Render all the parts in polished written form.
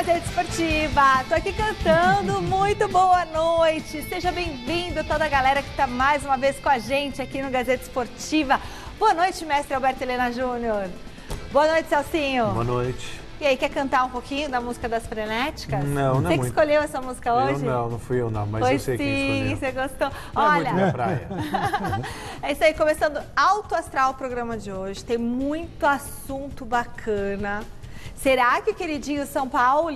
Gazeta Esportiva. Tô aqui cantando. Muito boa noite. Seja bem-vindo toda a galera que está mais uma vez com a gente aqui no Gazeta Esportiva. Boa noite, mestre Alberto Helena Júnior. Boa noite, Celcinho. Boa noite. E aí, quer cantar um pouquinho da música das Frenéticas? Não, Você que escolheu essa música hoje? Não fui eu não, mas pois eu sei quem escolheu. Você gostou. Não Olha, é muito minha praia. É isso aí, começando alto astral o programa de hoje. Tem muito assunto bacana. Será que o queridinho São Paulo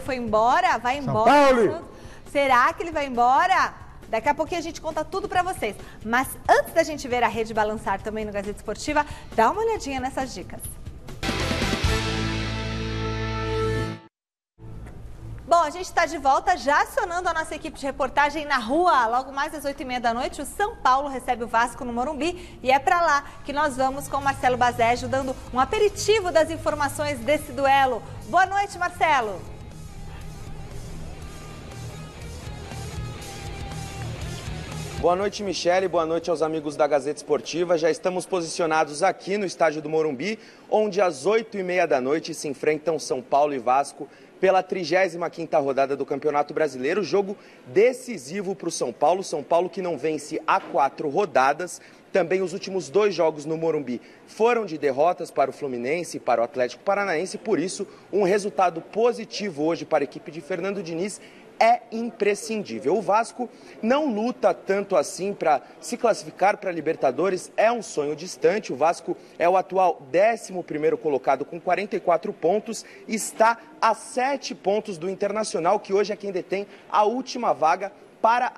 foi embora? Vai embora? São Paulo! Será que ele vai embora? Daqui a pouquinho a gente conta tudo pra vocês. Mas antes da gente ver a rede balançar também no Gazeta Esportiva, dá uma olhadinha nessas dicas. Bom, a gente está de volta, já acionando a nossa equipe de reportagem na rua. Logo mais às 8h30 da noite, o São Paulo recebe o Vasco no Morumbi. E é para lá que nós vamos com o Marcelo Bazejo, dando um aperitivo das informações desse duelo. Boa noite, Marcelo. Boa noite, Michele. Boa noite aos amigos da Gazeta Esportiva. Já estamos posicionados aqui no estádio do Morumbi, onde às 8h30 da noite se enfrentam São Paulo e Vasco pela 35ª rodada do Campeonato Brasileiro. Jogo decisivo para o São Paulo. São Paulo que não vence há 4 rodadas. Também os últimos 2 jogos no Morumbi foram de derrotas para o Fluminense e para o Atlético Paranaense. Por isso, um resultado positivo hoje para a equipe de Fernando Diniz é imprescindível. O Vasco não luta tanto assim para se classificar para a Libertadores, é um sonho distante. O Vasco é o atual 11º colocado com 44 pontos, está a 7 pontos do Internacional, que hoje é quem detém a última vaga para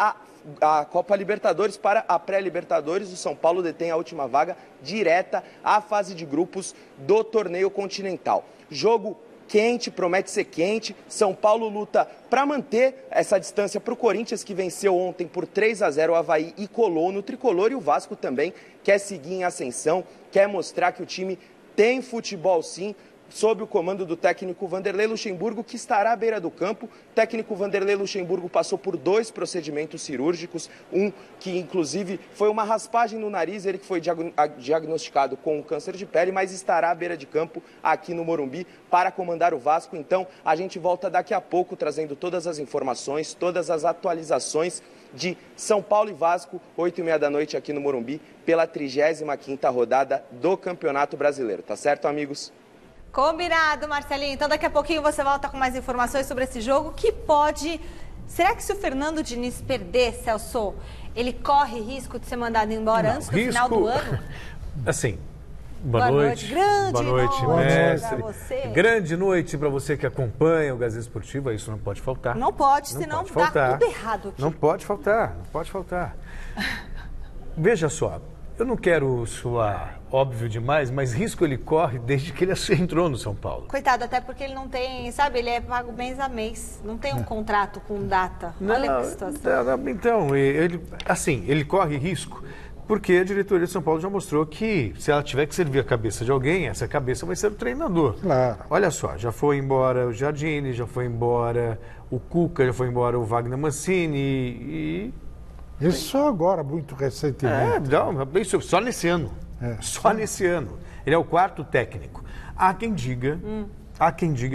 a Copa Libertadores, para a pré-Libertadores. O São Paulo detém a última vaga direta à fase de grupos do torneio continental. Jogo quente, promete ser quente. São Paulo luta para manter essa distância para o Corinthians, que venceu ontem por 3-0 o Avaí e colou no tricolor. E o Vasco também quer seguir em ascensão, quer mostrar que o time tem futebol sim, sob o comando do técnico Vanderlei Luxemburgo, que estará à beira do campo. O técnico Vanderlei Luxemburgo passou por 2 procedimentos cirúrgicos, um que inclusive foi uma raspagem no nariz, ele que foi diagnosticado com câncer de pele, mas estará à beira de campo aqui no Morumbi para comandar o Vasco. Então a gente volta daqui a pouco trazendo todas as informações, todas as atualizações de São Paulo e Vasco, 8h30 da noite aqui no Morumbi, pela 35ª rodada do Campeonato Brasileiro. Tá certo, amigos? Combinado, Marcelinho. Então daqui a pouquinho você volta com mais informações sobre esse jogo que pode... Será que se o Fernando Diniz perder, Celso, ele corre risco de ser mandado embora antes do final do ano? Assim, boa noite. Grande boa noite, mestre. Pra você. Grande noite para você que acompanha o Gazeta Esportiva. Isso não pode faltar. Não pode, senão dá tudo errado aqui. Não pode faltar, não pode faltar. Veja só, eu não quero soar óbvio demais, mas risco ele corre desde que ele entrou no São Paulo. Coitado, até porque ele não tem, sabe, ele é pago mês a mês, não tem um contrato com data. Olha que situação. Então, ele corre risco porque a diretoria de São Paulo já mostrou que se ela tiver que servir a cabeça de alguém, essa cabeça vai ser o treinador. Claro. Olha só, já foi embora o Jardine, já foi embora o Cuca, já foi embora o Wagner Mancini e... Isso só agora, muito recentemente. Isso só nesse ano. Só nesse ano. Ele é o 4º técnico. Há quem diga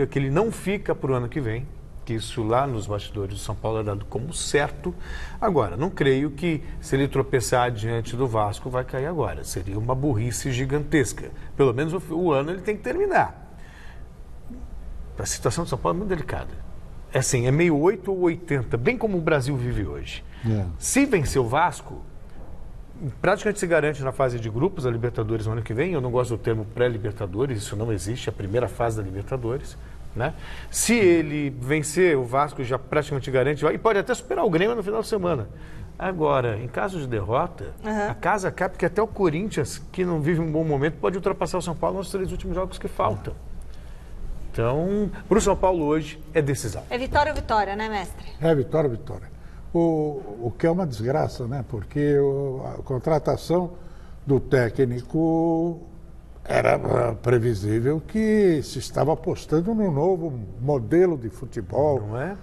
que ele não fica para o ano que vem, que isso lá nos bastidores do São Paulo é dado como certo. Agora, não creio que se ele tropeçar diante do Vasco vai cair agora. Seria uma burrice gigantesca. Pelo menos o ano ele tem que terminar. A situação do São Paulo é muito delicada. É assim, é meio 8 ou 80, bem como o Brasil vive hoje. Se vencer o Vasco, praticamente se garante na fase de grupos da Libertadores no ano que vem. Eu não gosto do termo pré-Libertadores, isso não existe, é a primeira fase da Libertadores, né? Se ele vencer, o Vasco já praticamente garante, e pode até superar o Grêmio no final de semana. Agora, em caso de derrota, a casa cai, porque até o Corinthians, que não vive um bom momento, pode ultrapassar o São Paulo nos 3 últimos jogos que faltam. Então, para o São Paulo hoje, é decisão. É vitória ou vitória, né, mestre? É vitória, vitória. O que é uma desgraça, né? Porque a contratação do técnico era previsível que se estava apostando no novo modelo de futebol. Não é?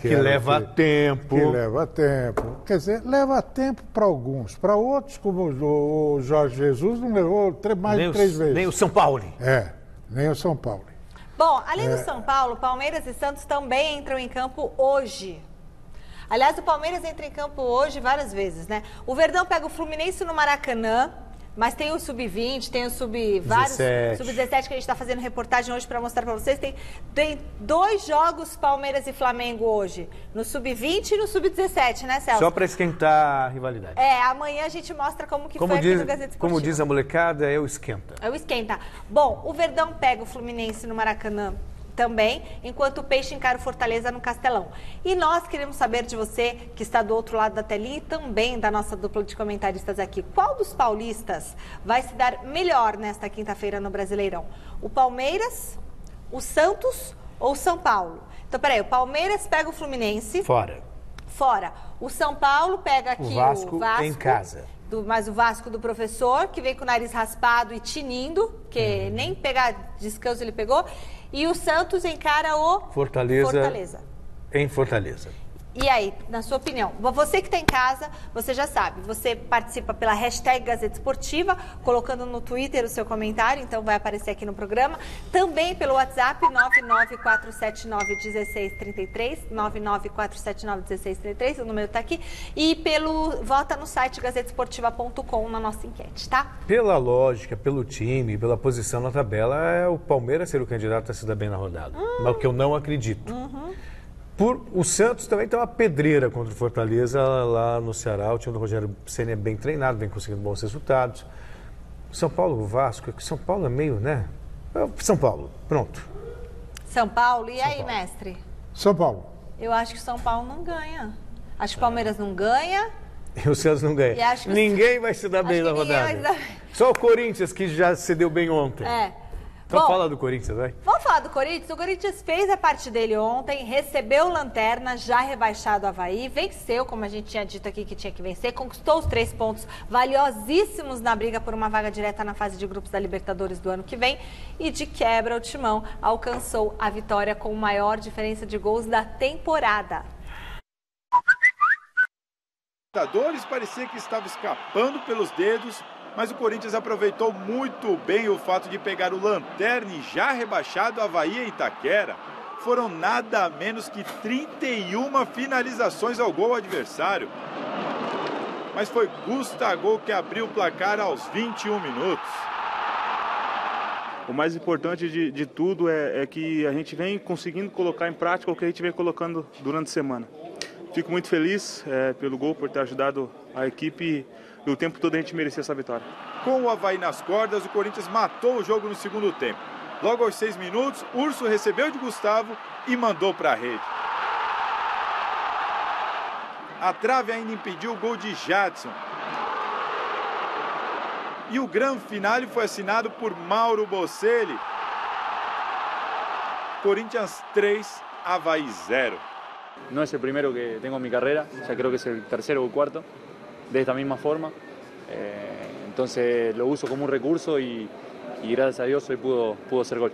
Que leva tempo. Que leva tempo. Quer dizer, leva tempo para alguns. Para outros, como o Jorge Jesus, não levou mais de 3 vezes. Nem o São Paulo. Nem o São Paulo. Bom, além do São Paulo, Palmeiras e Santos também entram em campo hoje. Aliás, o Palmeiras entra em campo hoje várias vezes, né? O Verdão pega o Fluminense no Maracanã, mas tem o Sub-20, tem o Sub-17 que a gente está fazendo reportagem hoje para mostrar para vocês. Tem 2 jogos Palmeiras e Flamengo hoje, no Sub-20 e no Sub-17, né, Celso? Só para esquentar a rivalidade. Amanhã a gente mostra como foi aqui no Gazeta Esportiva. Como diz a molecada, é o esquenta. É o esquenta. Bom, o Verdão pega o Fluminense no Maracanã também, enquanto o Peixe encara o Fortaleza no Castelão. E nós queremos saber de você, que está do outro lado da telinha, e também da nossa dupla de comentaristas aqui. Qual dos paulistas vai se dar melhor nesta quinta-feira no Brasileirão? O Palmeiras, o Santos ou o São Paulo? Então, peraí, o Palmeiras pega o Fluminense. Fora. O São Paulo pega aqui o Vasco em casa. Mas o Vasco do professor, que vem com o nariz raspado e tinindo, que nem pegar descanso ele pegou. E o Santos encara o Fortaleza. Em Fortaleza. E aí, na sua opinião? Você que está em casa, você já sabe. Você participa pela hashtag Gazeta Esportiva, colocando no Twitter o seu comentário, então vai aparecer aqui no programa. Também pelo WhatsApp, 994791633, 994791633, o número está aqui. E vota no site gazetesportiva.com na nossa enquete, tá? Pela lógica, pelo time, pela posição na tabela, é o Palmeiras ser o candidato a se dar bem na rodada. Mas o que eu não acredito. O Santos também tem uma pedreira contra o Fortaleza lá no Ceará. O time do Rogério Ceni é bem treinado, vem conseguindo bons resultados. São Paulo, o Vasco, São Paulo é meio, né? São Paulo, pronto. São Paulo, e aí, mestre? São Paulo. Eu acho que o São Paulo não ganha. Acho que o Palmeiras não ganha. E o Santos não ganha. Ninguém vai se dar bem na rodada. Só o Corinthians, que já se deu bem ontem. Então fala do Corinthians, vai. Vamos falar do Corinthians. O Corinthians fez a parte dele ontem, recebeu o Lanterna, já rebaixado o Avaí, venceu, como a gente tinha dito aqui que tinha que vencer, conquistou os 3 pontos valiosíssimos na briga por uma vaga direta na fase de grupos da Libertadores do ano que vem e de quebra o timão alcançou a vitória com maior diferença de gols da temporada. Libertadores parecia que estava escapando pelos dedos, mas o Corinthians aproveitou muito bem o fato de pegar o Lanterna e já rebaixado Avaí em Itaquera. Foram nada menos que 31 finalizações ao gol adversário. Mas foi Gustavo que abriu o placar aos 21 minutos. O mais importante de tudo é que a gente vem conseguindo colocar em prática o que a gente vem colocando durante a semana. Fico muito feliz pelo gol, por ter ajudado a equipe. E o tempo todo a gente merecia essa vitória. Com o Avaí nas cordas, o Corinthians matou o jogo no segundo tempo. Logo aos 6 minutos, Urso recebeu de Gustavo e mandou para a rede. A trave ainda impediu o gol de Jadson. E o grande finale foi assinado por Mauro Bocelli. Corinthians 3, Avaí 0. No es el primero que tengo en mi carrera, ya creo que es el tercero o cuarto. De esta misma forma, entonces lo uso como un recurso y gracias a Dios hoy pudo ser gol.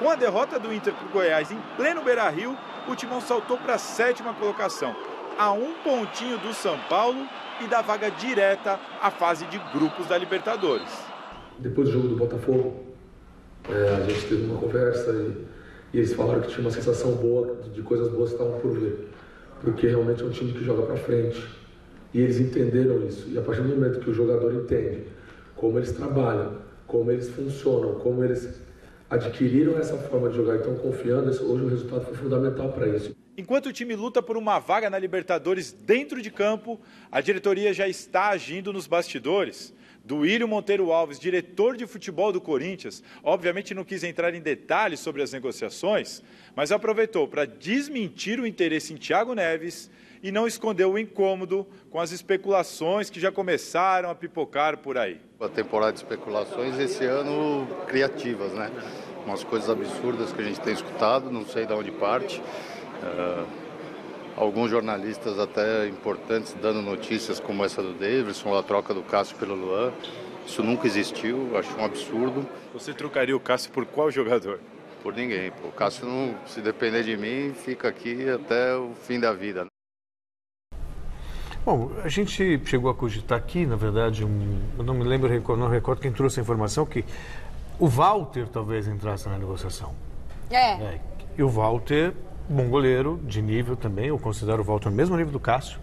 Com a derrota do Inter para o Goiás em pleno Beira-Rio, o Timão saltou para a 7ª colocação, a 1 pontinho do São Paulo e da vaga direta à fase de grupos da Libertadores. Depois do jogo do Botafogo, a gente teve uma conversa e eles falaram que tinha uma sensação boa, de coisas boas que estavam por vir, porque realmente é um time que joga para frente. E eles entenderam isso. E a partir do momento que o jogador entende como eles trabalham, como eles funcionam, como eles adquiriram essa forma de jogar e estão confiando, hoje o resultado foi fundamental para isso. Enquanto o time luta por uma vaga na Libertadores dentro de campo, a diretoria já está agindo nos bastidores. Duílio Monteiro Alves, diretor de futebol do Corinthians, obviamente não quis entrar em detalhes sobre as negociações, mas aproveitou para desmentir o interesse em Thiago Neves e não escondeu o incômodo com as especulações que já começaram a pipocar por aí. A temporada de especulações esse ano criativas, né? Umas coisas absurdas que a gente tem escutado, não sei de onde parte. Alguns jornalistas até importantes dando notícias como essa do Davidson, a troca do Cássio pelo Luan. Isso nunca existiu, acho um absurdo. Você trocaria o Cássio por qual jogador? Por ninguém. O Cássio, não, se depender de mim, fica aqui até o fim da vida. Bom, a gente chegou a cogitar aqui, na verdade, eu não me lembro, não recordo quem trouxe a informação, que o Walter talvez entrasse na negociação. E o Walter, bom goleiro, de nível também. Eu considero o Walter no mesmo nível do Cássio.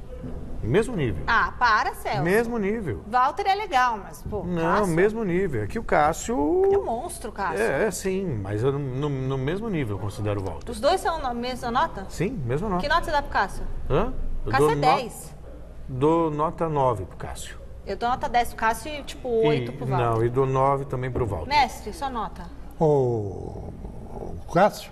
Mesmo nível. Ah, para, Celso. Mesmo nível. Walter é legal, mas, pô, Não, Cássio... mesmo nível. Aqui o Cássio... É um monstro, Cássio. Sim, mas eu no mesmo nível eu considero o Walter. Os dois são na mesma nota? Sim, mesma nota. Que nota você dá pro Cássio? Hã? O Cássio é 10. Dou nota 9 pro Cássio. Eu dou nota 10 pro Cássio e, tipo, 8 pro Walter. Não, e dou 9 também pro Walter. Mestre, sua nota. O Cássio?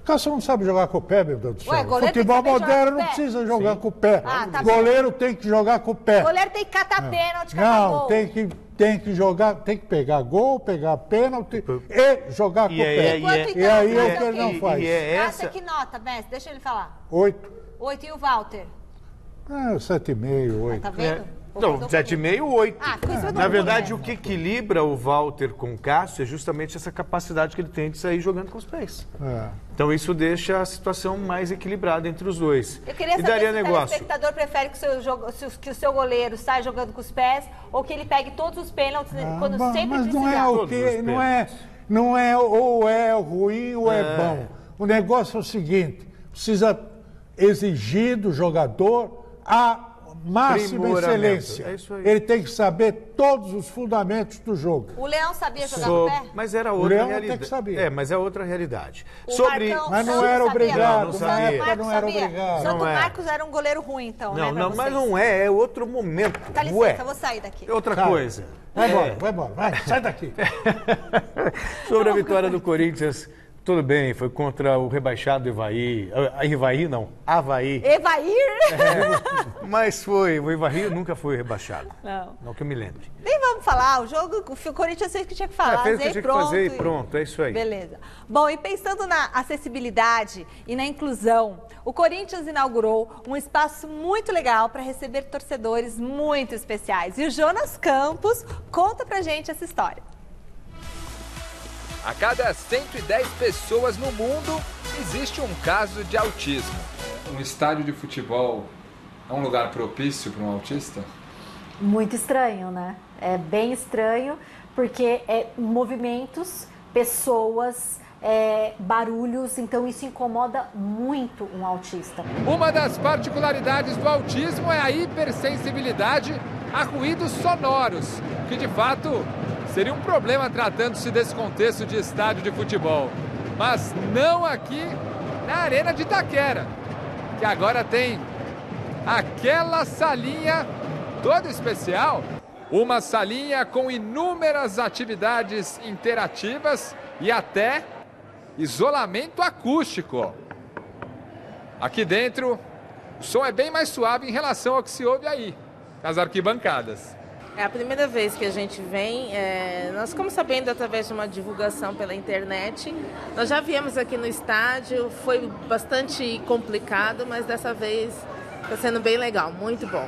O Cássio não sabe jogar com o pé, meu Deus do céu. Ué, goleiro Futebol tem que saber moderno jogar não com o pé. precisa jogar com o pé. Ah, tá Goleiro tem que jogar com o pé. Goleiro tem que catar pênalti, catar Não, gol. tem que jogar, tem que pegar gol, pegar pênalti e jogar com o pé. E aí é o que ele não faz. Cássio, que nota, mestre? Deixa ele falar. 8. 8 e o Walter? 7,5, 8. Tá vendo? Não, 7,5, 8. ficou em cima do Na muro, verdade, né? o que equilibra o Walter com o Cássio é justamente essa capacidade que ele tem de sair jogando com os pés. Então isso deixa a situação mais equilibrada entre os dois. Eu queria e saber daria se o negócio. telespectador prefere que o seu goleiro saia jogando com os pés ou que ele pegue todos os pênaltis quando sempre mas precisar. não é o que, não é ou é ruim ou é bom. O negócio é o seguinte, precisa exigir do jogador a máxima excelência. É isso aí. Ele tem que saber todos os fundamentos do jogo. O Leão sabia jogar com o pé? Mas era O outra Leão realidade. tem que saber. Mas é outra realidade. Mas não era obrigado, Não na sabia. época não era obrigado. Santo Não é. Marcos era um goleiro ruim, então, né? Não, mas não é outro momento. Dá licença, eu vou sair daqui. É outra Sai. coisa. Vai embora, sai daqui. Sobre a vitória do Corinthians, tudo bem, foi contra o rebaixado Ivaí. Ivaí não, Avaí. Evair? Mas foi, o Ivaí nunca foi rebaixado. Não que eu me lembre. Nem vamos falar, o jogo, o Corinthians fez o que tinha que falar. Fez o que tinha que fazer e pronto, é isso aí. Beleza. Bom, e pensando na acessibilidade e na inclusão, o Corinthians inaugurou um espaço muito legal para receber torcedores muito especiais. E o Jonas Campos conta pra gente essa história. A cada 110 pessoas no mundo, existe um caso de autismo. Um estádio de futebol é um lugar propício para um autista? Muito estranho, né? É bem estranho, porque é movimentos, pessoas, barulhos, então isso incomoda muito um autista. Uma das particularidades do autismo é a hipersensibilidade a ruídos sonoros, que de fato seria um problema tratando-se desse contexto de estádio de futebol. Mas não aqui na Arena de Itaquera, que agora tem aquela salinha toda especial. Uma salinha com inúmeras atividades interativas e até isolamento acústico. Aqui dentro, o som é bem mais suave em relação ao que se ouve aí, nas arquibancadas. É a primeira vez que a gente vem, nós ficamos sabendo através de uma divulgação pela internet. Nós já viemos aqui no estádio, foi bastante complicado, mas dessa vez está sendo bem legal, muito bom.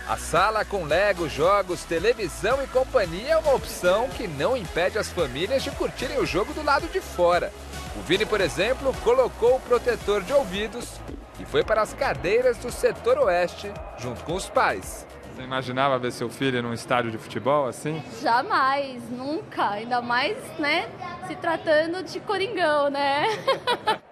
A sala com Lego, jogos, televisão e companhia é uma opção que não impede as famílias de curtirem o jogo do lado de fora. O Vini, por exemplo, colocou o protetor de ouvidos e foi para as cadeiras do setor oeste, junto com os pais. Você imaginava ver seu filho num estádio de futebol assim? Jamais, nunca. Ainda mais, né, se tratando de Coringão, né?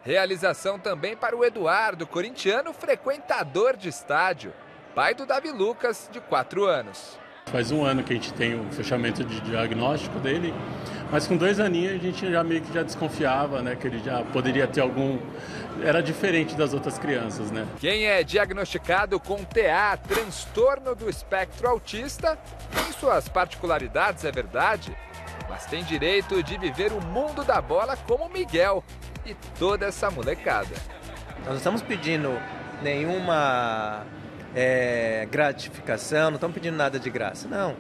Realização também para o Eduardo, corintiano frequentador de estádio, pai do Davi Lucas, de 4 anos. Faz um ano que a gente tem o fechamento de diagnóstico dele, mas com 2 aninhos a gente já meio que já desconfiava, né, que ele já poderia ter algum... Era diferente das outras crianças, né? Quem é diagnosticado com TA, transtorno do espectro autista, tem suas particularidades, é verdade, mas tem direito de viver o mundo da bola como Miguel e toda essa molecada. Nós não estamos pedindo nenhuma gratificação, não estamos pedindo nada de graça, não.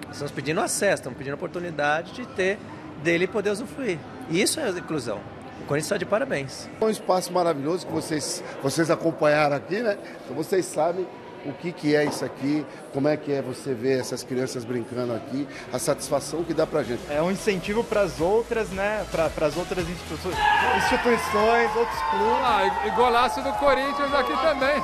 Nós estamos pedindo acesso, estamos pedindo a oportunidade de ter, dele poder usufruir. E isso é inclusão. O Corinthians está de parabéns. É um espaço maravilhoso que vocês acompanharam aqui, né? Então vocês sabem o que é isso aqui, como é que é você ver essas crianças brincando aqui, a satisfação que dá pra gente. É um incentivo para as outras, né? Para as outras instituições, outros clubes. E golaço do Corinthians aqui também.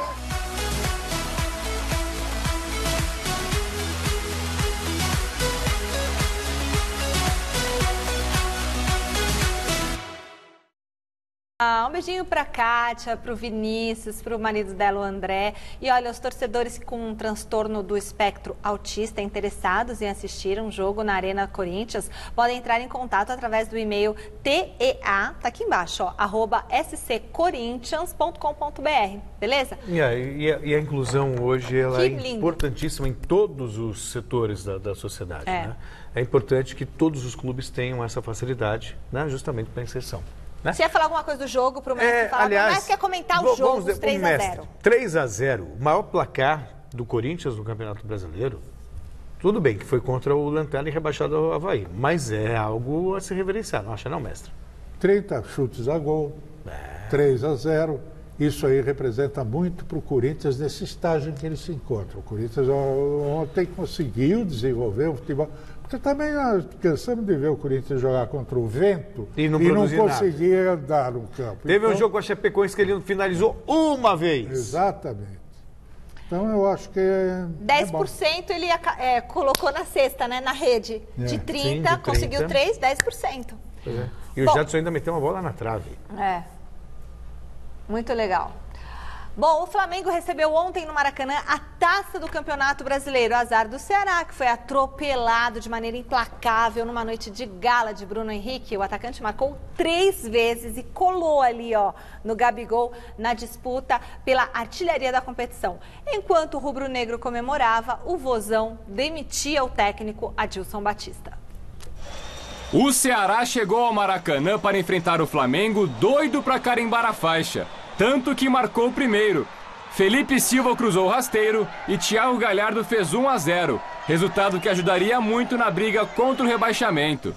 Um beijinho pra Kátia, pro Vinícius, pro marido dela, o André. E olha, os torcedores com um transtorno do espectro autista interessados em assistir um jogo na Arena Corinthians podem entrar em contato através do e-mail TEA, tá aqui embaixo, ó, @sccorinthians.com.br, beleza? E a inclusão hoje ela é lindo. importantíssima em todos os setores da sociedade. Né? É importante que todos os clubes tenham essa facilidade, né? Justamente para a inserção. Né? Você ia falar alguma coisa do jogo para o mestre falar? Aliás, Mas quer comentar o jogo, os 3-0. 3-0, o maior placar do Corinthians no Campeonato Brasileiro. Tudo bem que foi contra o Lanterna e rebaixado ao Avaí, mas é algo a se reverenciar, não acha não, mestre? 30 chutes a gol, 3-0. Isso aí representa muito para o Corinthians nesse estágio em que ele se encontra. O Corinthians ontem conseguiu desenvolver o futebol. Porque também nós cansamos de ver o Corinthians jogar contra o vento e não conseguia andar no campo. Teve um jogo com a Chapecoense que ele finalizou uma vez. Exatamente. Então eu acho que 10% ele colocou na cesta, né, na rede. De 30, conseguiu 3, 10%. E o Jadson ainda meteu uma bola na trave. Muito legal. Bom, o Flamengo recebeu ontem no Maracanã a taça do Campeonato Brasileiro. Azar do Ceará, que foi atropelado de maneira implacável numa noite de gala de Bruno Henrique. O atacante marcou 3 vezes e colou ali, ó, no Gabigol, na disputa pela artilharia da competição. Enquanto o rubro-negro comemorava, o Vozão demitia o técnico Adilson Batista. O Ceará chegou ao Maracanã para enfrentar o Flamengo doido para carimbar a faixa. Tanto que marcou o primeiro. Felipe Silva cruzou o rasteiro e Thiago Galhardo fez 1-0. Resultado que ajudaria muito na briga contra o rebaixamento.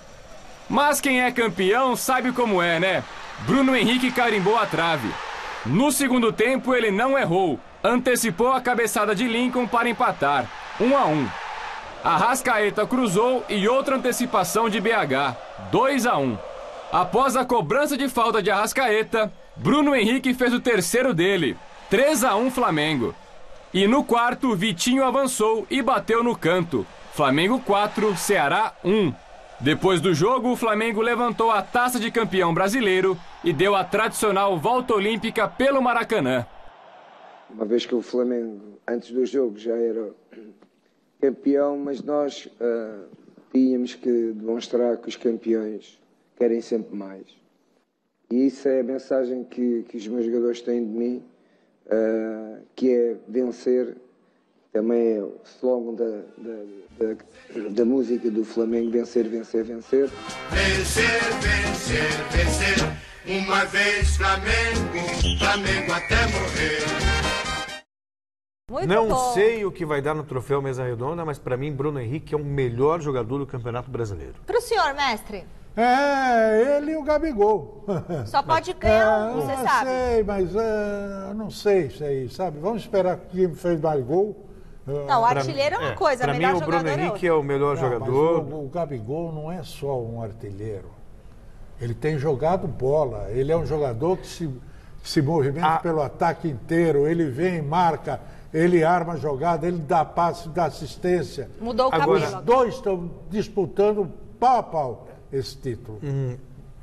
Mas quem é campeão sabe como é, né? Bruno Henrique carimbou a trave. No segundo tempo ele não errou. Antecipou a cabeçada de Lincoln para empatar. 1-1. Arrascaeta cruzou e outra antecipação de BH. 2-1. Após a cobrança de falta de Arrascaeta, Bruno Henrique fez o terceiro dele, 3-1 Flamengo. E no quarto, Vitinho avançou e bateu no canto. Flamengo 4, Ceará 1. Depois do jogo, o Flamengo levantou a taça de campeão brasileiro e deu a tradicional volta olímpica pelo Maracanã. Uma vez que o Flamengo, antes do jogo, já era campeão, mas nós tínhamos que demonstrar que os campeões querem sempre mais. E isso é a mensagem que os meus jogadores têm de mim, que é vencer. Também é o slogan da música do Flamengo, vencer, vencer, vencer. Vencer, vencer, vencer, uma vez Flamengo, Flamengo até morrer. Não sei o que vai dar no troféu Mesa Redonda, mas para mim Bruno Henrique é o melhor jogador do Campeonato Brasileiro. Para o senhor, mestre? Ele e o Gabigol. Só pode ganhar um, você sabe. Sei, mas eu não sei isso aí, sabe? Vamos esperar quem fez mais gol. Não, o artilheiro é uma coisa, para mim o Bruno Henrique é o melhor jogador. Mas o Gabigol não é só um artilheiro. Ele tem jogado bola. Ele é um jogador que se movimenta pelo ataque inteiro. Ele vem, marca, ele arma a jogada, ele dá passe, dá assistência. Mudou o cabelo. Os dois estão disputando pau a pau esse título.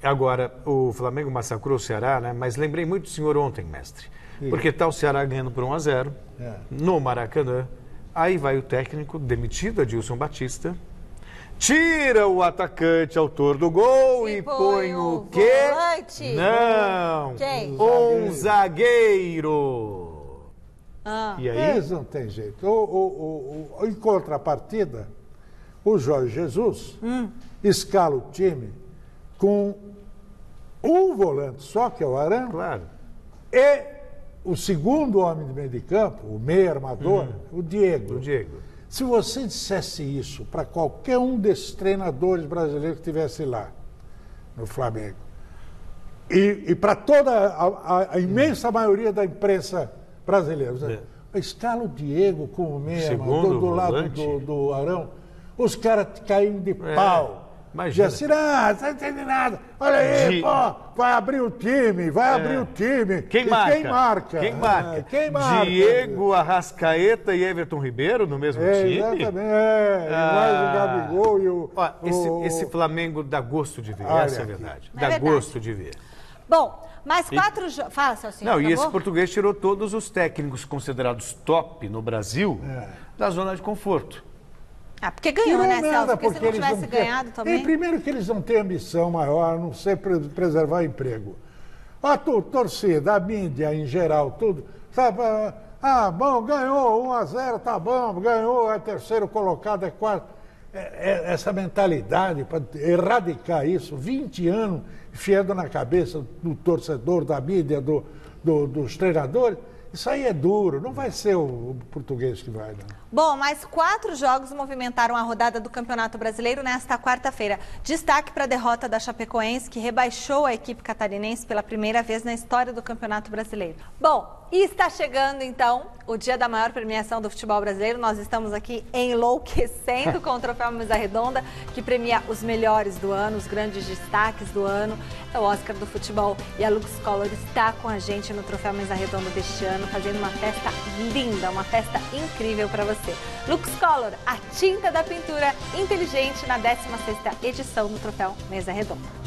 Agora, o Flamengo massacrou o Ceará, né? Mas lembrei muito do senhor ontem, mestre. Porque está o Ceará ganhando por 1-0 no Maracanã. Aí vai o técnico, demitido, Adilson Batista, tira o atacante, autor do gol e põe o quê? Volante. Não! Quem? Um zagueiro. E aí? Eles não tem jeito. Em contrapartida, o Jorge Jesus escala o time com um volante só, que é o Arão, claro, e o segundo homem de meio de campo, o meio armador, o Diego. Se você dissesse isso para qualquer um desses treinadores brasileiros que estivesse lá no Flamengo, e para toda a imensa maioria da imprensa brasileira, escala o Diego como meio armador do lado do Arão, os caras caem de pau. Imagina. Assim, você não entende nada. Olha aí, pô, vai abrir o time, Quem marca? Quem marca? Diego, Arrascaeta e Everton Ribeiro no mesmo time? Exatamente, mais o Gabigol e o... Esse Flamengo dá gosto de ver, essa é a verdade. Dá gosto de ver. Bom, mais 4 jogos... Fala, Celcinho, Não, por e esse favor. português tirou todos os técnicos considerados top no Brasil da zona de conforto. Ah, porque ganhou, Tirou né, nada, Celso? Porque se não eles tivesse têm- ganhado também... Primeiro que eles não têm ambição maior, a não ser preservar emprego. A torcida, a mídia em geral, tudo, sabe? Bom, ganhou 1-0, tá bom, ganhou, é terceiro colocado, é quarto. Essa mentalidade, para erradicar isso, 20 anos enfiando na cabeça do torcedor, da mídia, dos treinadores, isso aí é duro, não vai ser o português que vai, não. Bom, mais 4 jogos movimentaram a rodada do Campeonato Brasileiro nesta quarta-feira. Destaque para a derrota da Chapecoense, que rebaixou a equipe catarinense pela primeira vez na história do Campeonato Brasileiro. Bom, e está chegando, então, o dia da maior premiação do futebol brasileiro. Nós estamos aqui enlouquecendo com o Troféu Mesa Redonda, que premia os melhores do ano, os grandes destaques do ano. É o Oscar do futebol e a Lux Color está com a gente no Troféu Mesa Redonda deste ano, fazendo uma festa linda, uma festa incrível para você. Lux Color, a tinta da pintura inteligente na 16ª edição do Troféu Mesa Redonda.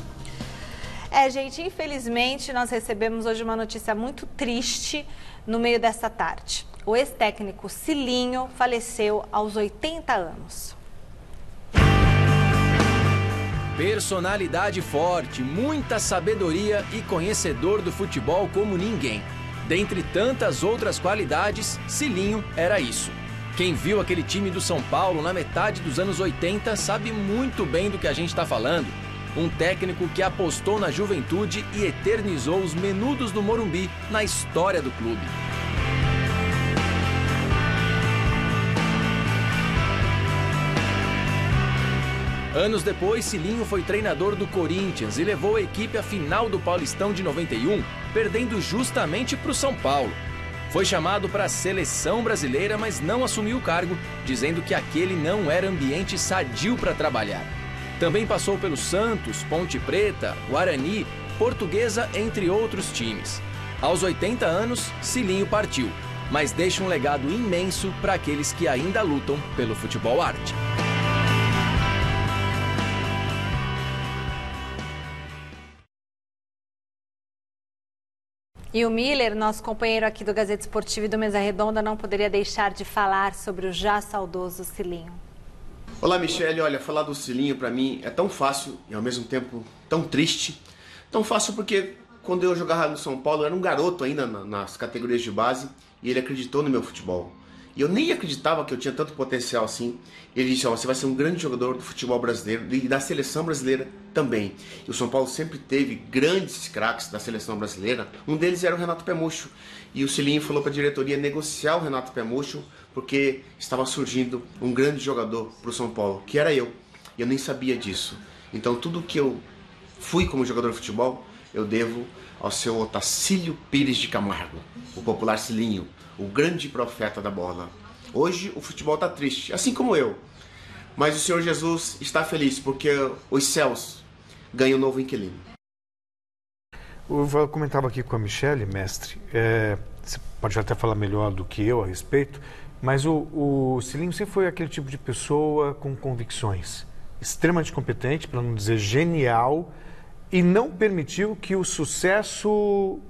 Gente, infelizmente nós recebemos hoje uma notícia muito triste no meio dessa tarde. O ex-técnico Cilinho faleceu aos 80 anos. Personalidade forte, muita sabedoria e conhecedor do futebol como ninguém. Dentre tantas outras qualidades, Cilinho era isso. Quem viu aquele time do São Paulo na metade dos anos 80 sabe muito bem do que a gente está falando. Um técnico que apostou na juventude e eternizou os menudos do Morumbi na história do clube. Anos depois, Cilinho foi treinador do Corinthians e levou a equipe à final do Paulistão de 91, perdendo justamente para o São Paulo. Foi chamado para a seleção brasileira, mas não assumiu o cargo, dizendo que aquele não era ambiente sadio para trabalhar. Também passou pelo Santos, Ponte Preta, Guarani, Portuguesa, entre outros times. Aos 80 anos, Cilinho partiu, mas deixa um legado imenso para aqueles que ainda lutam pelo futebol arte. E o Miller, nosso companheiro aqui do Gazeta Esportiva e do Mesa Redonda, não poderia deixar de falar sobre o já saudoso Cilinho. Olá, Michele. Olha, falar do Cilinho para mim é tão fácil e ao mesmo tempo tão triste. Tão fácil porque quando eu jogava no São Paulo eu era um garoto ainda nas categorias de base e ele acreditou no meu futebol. E eu nem acreditava que eu tinha tanto potencial assim. Ele disse, você vai ser um grande jogador do futebol brasileiro e da seleção brasileira também. E o São Paulo sempre teve grandes craques da seleção brasileira. Um deles era o Renato Pemucho. E o Cilinho falou para a diretoria negociar o Renato Pemucho porque estava surgindo um grande jogador para o São Paulo, que era eu. E eu nem sabia disso. Então tudo que eu fui como jogador de futebol, eu devo ao seu Otacílio Pires de Camargo, o popular Cilinho, o grande profeta da bola. Hoje o futebol está triste, assim como eu. Mas o Senhor Jesus está feliz porque os céus ganham um novo inquilino. Eu comentava aqui com a Michele, mestre, você pode até falar melhor do que eu a respeito, mas o Cilinho sempre foi aquele tipo de pessoa com convicções, extremamente competente, para não dizer genial, e não permitiu que o sucesso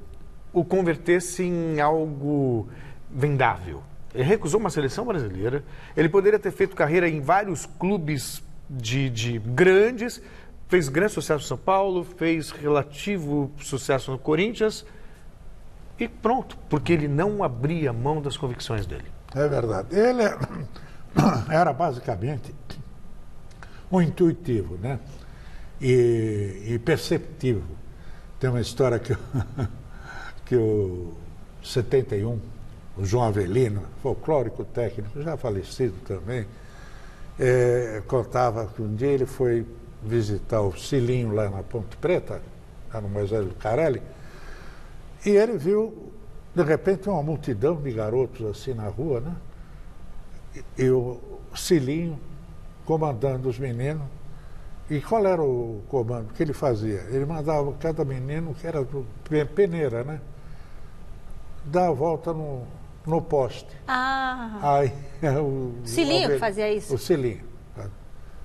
o convertesse em algo vendável. Ele recusou uma seleção brasileira, ele poderia ter feito carreira em vários clubes de grandes, fez grande sucesso no São Paulo, fez relativo sucesso no Corinthians e pronto, porque ele não abria mão das convicções dele. É verdade. Ele era basicamente um intuitivo, né? E perceptivo. Tem uma história que o 71, o João Avelino, folclórico técnico, já falecido também, contava que um dia ele foi visitar o Cilinho lá na Ponte Preta, lá no Moisés Lucarelli, e ele viu, de repente, uma multidão de garotos assim na rua, né? E o Cilinho comandando os meninos. E qual era o comando que ele fazia? Ele mandava cada menino, que era peneira, né? Dar a volta no poste. Aí, o Cilinho fazia isso? O Cilinho.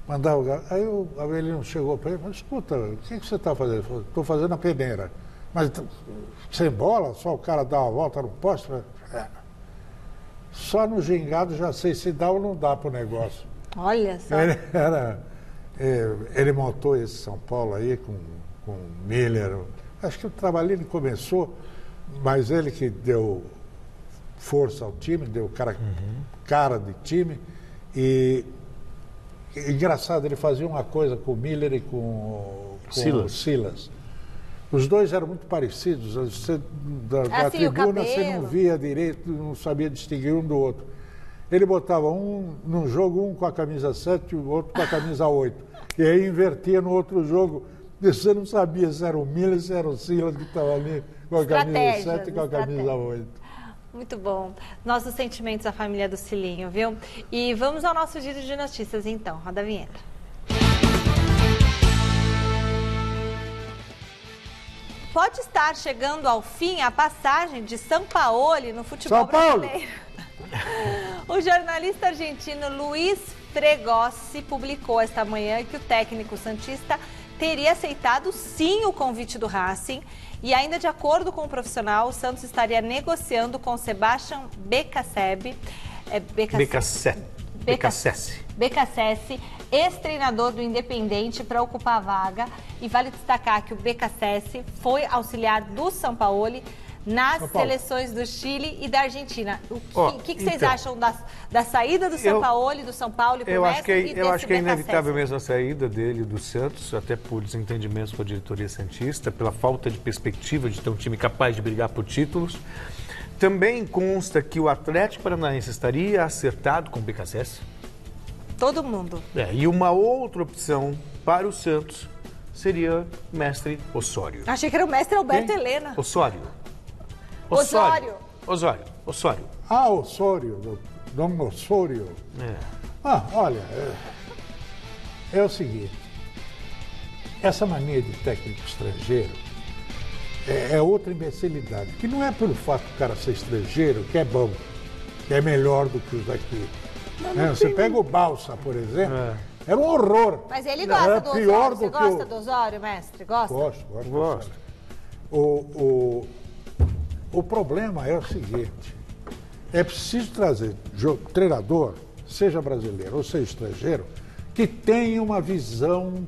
Mandava o garoto. Aí o Avelino chegou para ele e falou, escuta, o que você está fazendo? Ele falou, estou fazendo a peneira. Mas sem bola, só o cara dá uma volta no poste. Só no gingado já sei se dá ou não dá pro negócio. Olha só. Ele montou esse São Paulo aí com o Miller. Acho que o trabalho começou, mas ele que deu força ao time, deu cara de time. E engraçado, ele fazia uma coisa com o Miller e com o Silas. Os dois eram muito parecidos. Você, da tribuna você não via direito, não sabia distinguir um do outro. Ele botava um num jogo, um com a camisa 7 e o outro com a camisa 8. E aí invertia no outro jogo. Você não sabia se era o Miller, se era o Silas que estava ali com a camisa 7 e com a camisa 8. Muito bom. Nossos sentimentos à família do Cilinho, viu? E vamos ao nosso giro de notícias então. Roda a vinheta. Pode estar chegando ao fim a passagem de Sampaoli no futebol brasileiro. O jornalista argentino Luiz Fregosi publicou esta manhã que o técnico santista teria aceitado sim o convite do Racing e ainda de acordo com o profissional, o Santos estaria negociando com Sebastião Beccacece, ex-treinador do Independente, para ocupar a vaga. E vale destacar que o Beccacece foi auxiliar do Sampaoli nas seleções do Chile e da Argentina. O que vocês acham da saída do Sampaoli, do São Paulo e pro Mestre? Eu acho que é inevitável mesmo a saída dele do Santos, até por desentendimentos com a diretoria santista, pela falta de perspectiva de ter um time capaz de brigar por títulos. Também consta que o Atlético Paranaense estaria acertado com o Beccacece. Todo mundo. E uma outra opção para o Santos seria Mestre Osório. Achei que era o Mestre Alberto Helena. Osório. Ah, Osório, Dom Osório. Olha, é o seguinte, essa mania de técnico estrangeiro é outra imbecilidade, que não é pelo fato do cara ser estrangeiro que é bom, que é melhor do que os daqui. Você pega o Balsa, por exemplo, era um horror. Mas ele gosta do Osório. Você gosta do Osório, mestre? Gosta? Gosto. O problema é o seguinte, é preciso trazer treinador, seja brasileiro ou seja estrangeiro, que tenha uma visão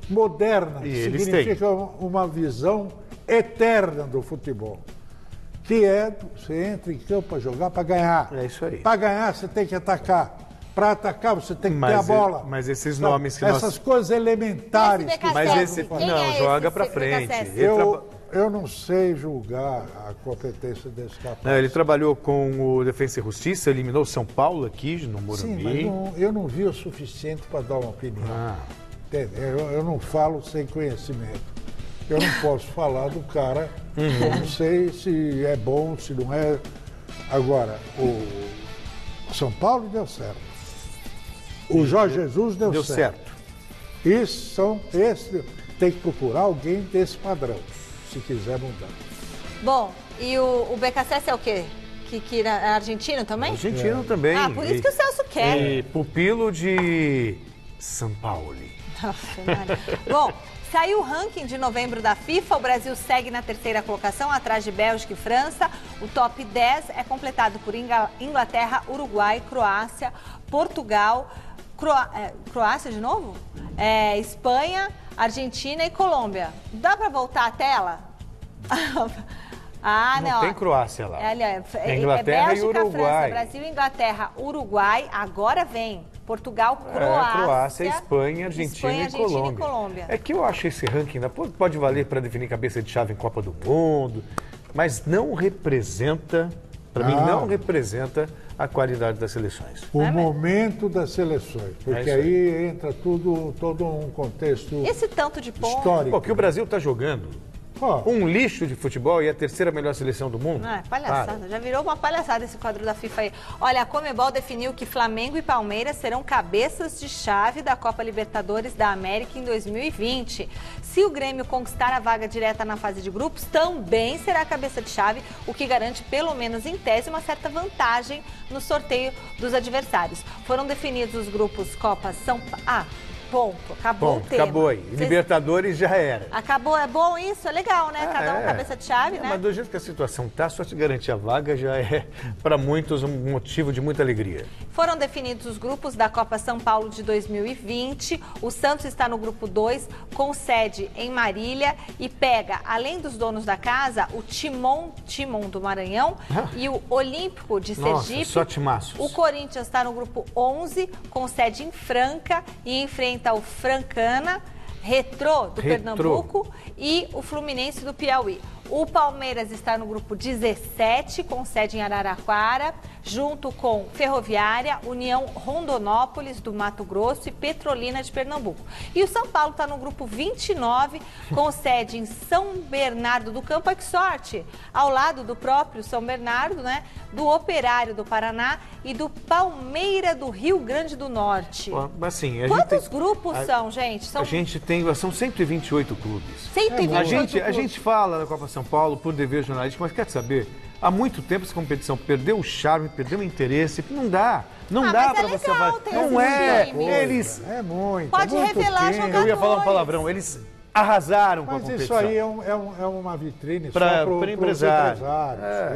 moderna, que significa uma visão eterna do futebol. Que você entra em campo para jogar, para ganhar. É isso aí. Para ganhar, você tem que atacar. Para atacar, você tem que ter a bola. Mas esses nomes que essas coisas elementares. Joga para frente. Eu não sei julgar a competência desse capaz. Ele trabalhou com o Defensa e Justiça, eliminou São Paulo aqui no Morumbi. Sim, mas eu não vi o suficiente para dar uma opinião. Eu não falo sem conhecimento. Eu não posso falar do cara, eu não sei se é bom, se não é. Agora, o São Paulo deu certo. O Jorge Jesus deu certo. Esse tem que procurar alguém desse padrão, se quiser mudar. Bom, e o Beccacece é o quê? Que é argentino também? Argentino também. Por isso que o Celso quer. E pupilo de Sampaoli. Bom, saiu o ranking de novembro da FIFA, o Brasil segue na terceira colocação, atrás de Bélgica e França. O top 10 é completado por Inglaterra, Uruguai, Croácia, Portugal, Croácia de novo? Espanha, Argentina e Colômbia. Dá para voltar a tela? Não tem Croácia lá. Inglaterra Bélgica, e Uruguai. França, Brasil, Inglaterra, Uruguai, agora vem Portugal, Croácia, Espanha, Argentina e Colômbia. É que eu acho esse ranking pode valer para definir cabeça de chave em Copa do Mundo, mas não representa, para mim, não representa a qualidade das seleções. O momento das seleções, porque aí entra todo um contexto esse tanto de ponto histórico. Porque o Brasil está jogando um lixo de futebol e é a terceira melhor seleção do mundo. Palhaçada, já virou uma palhaçada esse quadro da FIFA aí. Olha, a Conmebol definiu que Flamengo e Palmeiras serão cabeças de chave da Copa Libertadores da América em 2020. Se o Grêmio conquistar a vaga direta na fase de grupos, também será cabeça de chave, o que garante, pelo menos em tese, uma certa vantagem no sorteio dos adversários. Foram definidos os grupos Copa São Paulo. Ponto. Acabou o tema. Acabou aí. Libertadores já era. Acabou, é bom isso? É legal, né? Cada um cabeça de chave, né? Mas do jeito que a situação tá, só te garantir a vaga já é, para muitos, um motivo de muita alegria. Foram definidos os grupos da Copa São Paulo de 2020. O Santos está no grupo 2, com sede em Marília e pega, além dos donos da casa, o Timon do Maranhão e o Olímpico de Sergipe. Nossa, só timaços. O Corinthians está no grupo 11, com sede em Franca e enfrenta o Francana, Retrô do Pernambuco e o Fluminense do Piauí. O Palmeiras está no grupo 17, com sede em Araraquara, junto com Ferroviária, União Rondonópolis do Mato Grosso e Petrolina de Pernambuco. E o São Paulo está no grupo 29, com sede em São Bernardo do Campo. Que sorte! Ao lado do próprio São Bernardo, né? Do Operário do Paraná e do Palmeira do Rio Grande do Norte. Assim, Quantos grupos são, gente? A gente tem, são 128 clubes. 128 A gente fala da Copa São Paulo por dever jornalístico, mas quer saber? Há muito tempo essa competição perdeu o charme, perdeu o interesse. Não dá. Não dá para você avaliar. Não é. Eles. É muito. Pode revelar jogadores. Eu ia falar um palavrão. Eles arrasaram com a competição. Mas isso aí é uma vitrine para empresários.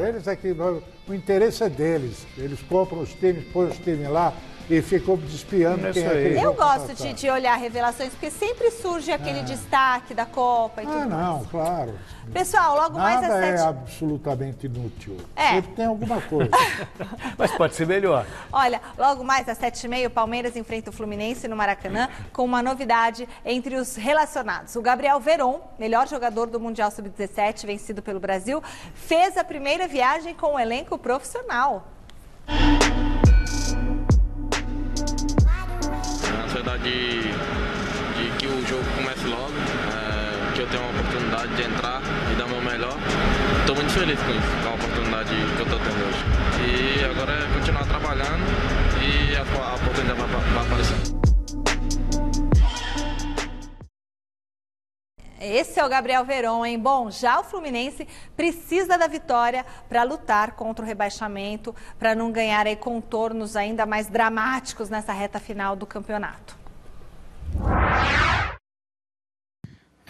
Eles é que o interesse é deles. Eles compram os times, põem os times lá e ficam espiando quem é aquele. Eu gosto de olhar revelações, porque sempre surge aquele destaque da Copa e tudo mais. Claro. Pessoal, logo mais às 7... Nada é absolutamente inútil. Sempre tem alguma coisa. Mas pode ser melhor. Olha, logo mais às 7h30, o Palmeiras enfrenta o Fluminense no Maracanã, com uma novidade entre os relacionados. O Gabriel Veron, melhor jogador do Mundial Sub-17, vencido pelo Brasil, fez a primeira viagem com o elenco profissional. A ansiedade de que o jogo comece logo, que eu tenho a oportunidade de entrar e dar o meu melhor. Estou muito feliz com isso, com a oportunidade que eu estou tendo hoje. E agora é continuar trabalhando e a oportunidade vai aparecer. Esse é o Gabriel Veron, hein? Bom, já o Fluminense precisa da vitória para lutar contra o rebaixamento, para não ganhar aí contornos ainda mais dramáticos nessa reta final do campeonato.